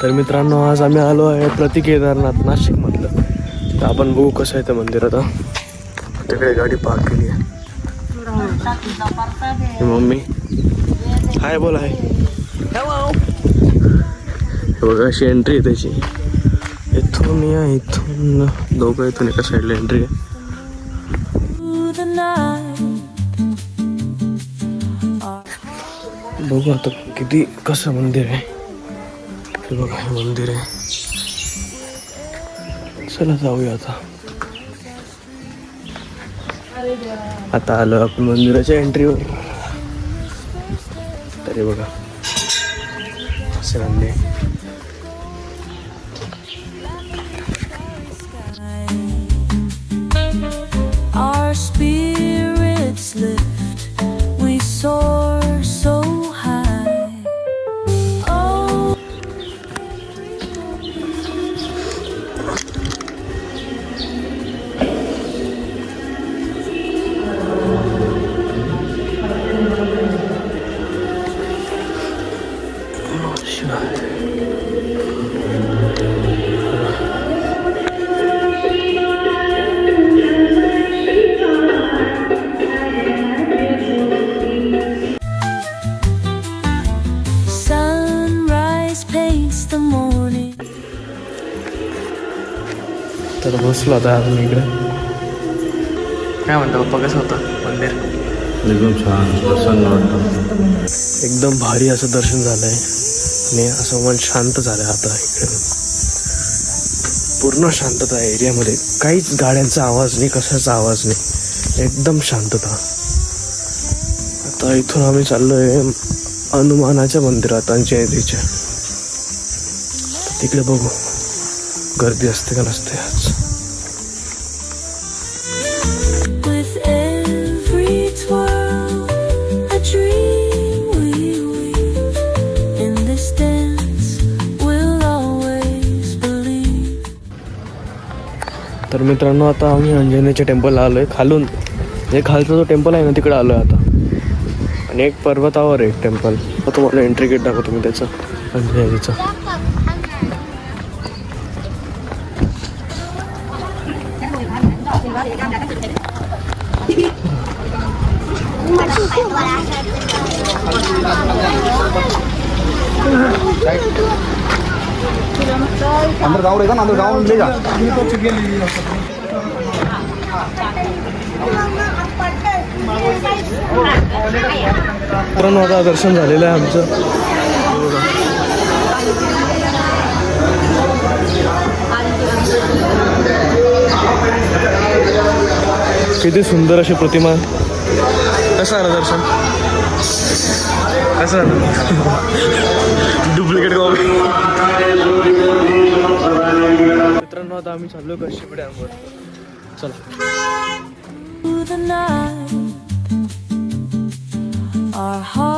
तर मित्रांनो आज आम्ही आलो आहे प्रति केदारनाथ नाशिक मधलं. तर आपण बघू कसं आहे ते मंदिर. आता तिकडे गाडी पार्क केली आहे. मम्मी हाय बोल आहे. बघा अशी एंट्री आहे त्याची. इथून या इथून दोघं इथून एका साईडला एंट्री आहे. बघू आता किती कसं मंदिर आहे. हे बघा हे मंदिर आहे. चला जाऊया आता. आता आलो आपण मंदिराच्या एंट्रीवर. तरी बघा असे रांधे. Our spirits lift, we soar so high. Oh, sunrise paints the morning. तर बसलो आता आपण इकडे. काय म्हणता पप्पा कसं होतं मंदिर? एकदम छान प्रसन्न वाटतं. एकदम भारी असं दर्शन झालंय आणि असं मन शांत झालंय. आता इकडे पूर्ण शांतता आहे एरियामध्ये. काहीच गाड्यांचा आवाज नाही, कशाचा आवाज नाही, एकदम शांतता. आता इथून आम्ही चाललोय हनुमानाच्या मंदिरात अंजनेरीच्या. तिकडे बघू गर्दी असते का नसते आज. With every twirl, a dream we weave. In this dance, we'll always believe. तर मित्रांनो आता आम्ही अंजनेच्या टेम्पलला आलोय. खालून जे खालचा जो टेम्पल आहे ना तिकडे आलोय आता. आणि एक पर्वतावर आहे एक टेम्पल. तुम्हाला एंट्री गेट दाखवतो मी त्याचं अंजनेरीचं. अंदर गाँव रहेगा ना, अंदर गाँव में ले जा. मित्रांनो आता दर्शन झालेलं आहे आमचं. किती सुंदर अशी प्रतिमा. कसं आलं दर्शन? कसं आलं? Duplicate copy. मित्रांनो आता आम्ही चाललो कशी डॅमवर. चला. Our hearts